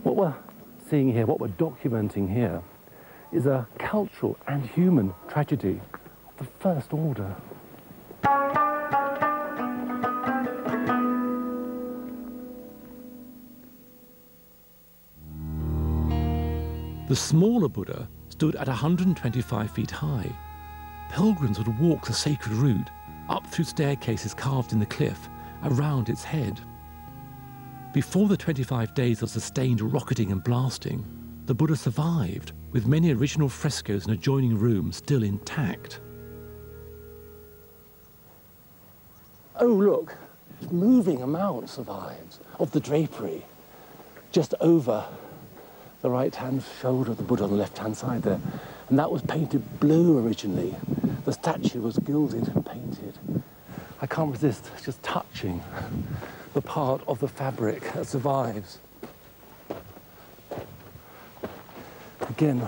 What we're seeing here, what we're documenting here, is a cultural and human tragedy of the first order. The smaller Buddha stood at 125 feet high. Pilgrims would walk the sacred route up through staircases carved in the cliff around its head. Before the 25 days of sustained rocketing and blasting, the Buddha survived, with many original frescoes in adjoining rooms still intact. Oh, look, moving amount survives of the drapery just over the right-hand shoulder of the Buddha on the left-hand side there. And that was painted blue originally. The statue was gilded and painted. I can't resist just touching the part of the fabric that survives. Again,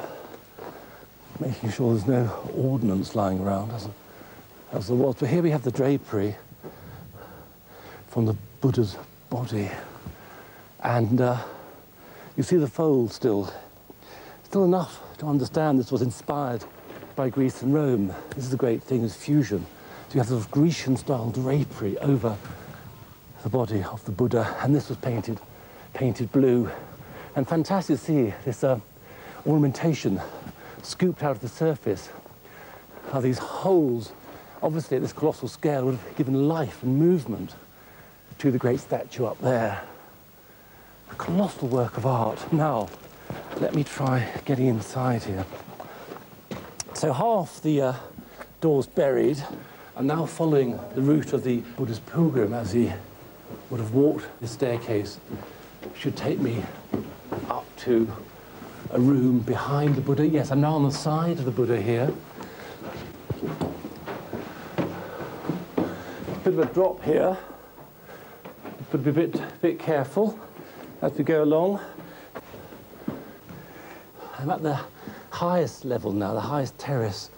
making sure there's no ordnance lying around as there was. But here we have the drapery from the Buddha's body. And you see the fold still enough to understand this was inspired by Greece and Rome. This is the great thing, is fusion. So you have sort of Grecian-style drapery over the body of the Buddha, and this was painted blue. And fantastic to see this ornamentation scooped out of the surface. How these holes, obviously at this colossal scale, would have given life and movement to the great statue up there. A colossal work of art. Now, let me try getting inside here. So half the door's buried. I'm now following the route of the Buddhist pilgrim as he would have walked the staircase. Should take me up to a room behind the Buddha. Yes, I'm now on the side of the Buddha here. Bit of a drop here, but be a bit careful as we go along. I'm at the highest level now, the highest terrace,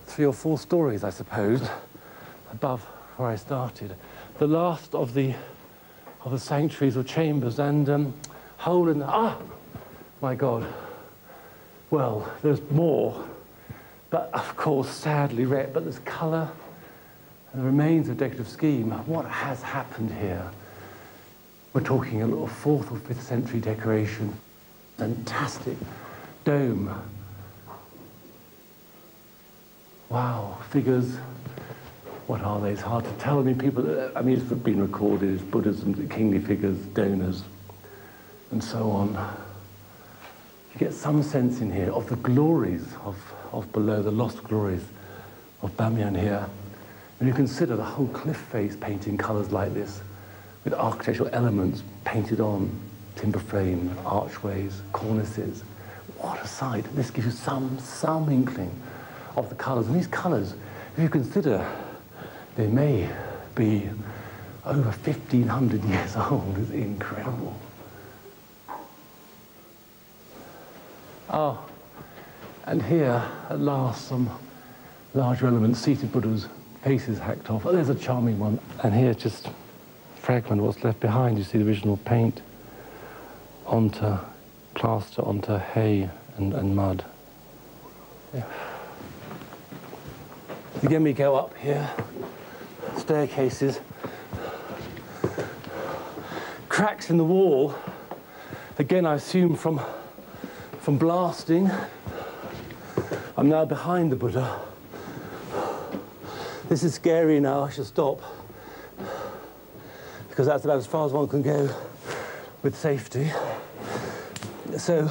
3 or 4 stories, I suppose, above where I started. The last of the sanctuaries or chambers, and hole in the, my God. Well, there's more, but of course, sadly wrecked, but there's colour and the remains of decorative scheme. What has happened here? We're talking a little 4th or 5th century decoration. Fantastic dome. Wow, figures. What are they? It's hard to tell. I mean, it's been recorded as Buddhas and kingly figures, donors, and so on. You get some sense in here of the glories of below, the lost glories of Bamiyan here. When you consider the whole cliff face painting colours like this, with architectural elements painted on, timber frame, archways, cornices. What a sight. This gives you some inkling of the colours. And these colours, if you consider they may be over 1,500 years old, is incredible. Oh, and here, at last, some larger elements, seated Buddhas, faces hacked off. Oh, there's a charming one. And here, just a fragment of what's left behind. You see the original paint onto plaster, onto hay and mud. Yeah. Again, we go up here. Staircases, cracks in the wall, again I assume from blasting. I'm now behind the Buddha. This is scary now, I should stop, because that's about as far as one can go with safety. So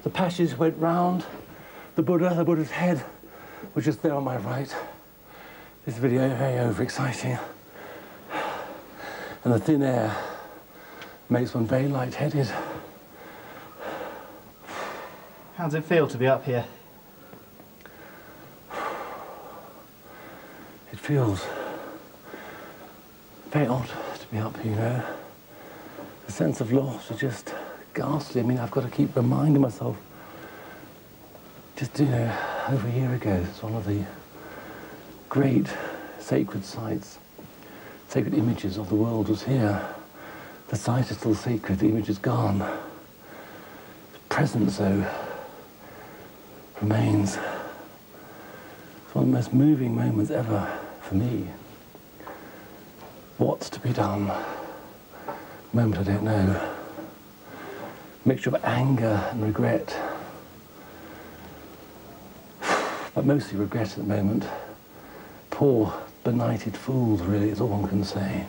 the passage went round the Buddha's head was just there on my right. This video very overexciting, and the thin air makes one very lightheaded. How does it feel to be up here? It feels very odd to be up here, you know. The sense of loss is just ghastly. I mean, I've got to keep reminding myself. Just, you know, over a year ago, it's one of the great sacred sites sacred images of the world was here. The site is still sacred, the image is gone. The present, though, remains. It's one of the most moving moments ever for me. What's to be done? Moment I don't know. Mixture of anger and regret. But mostly regret at the moment. Poor, benighted fools, really, is all one can say.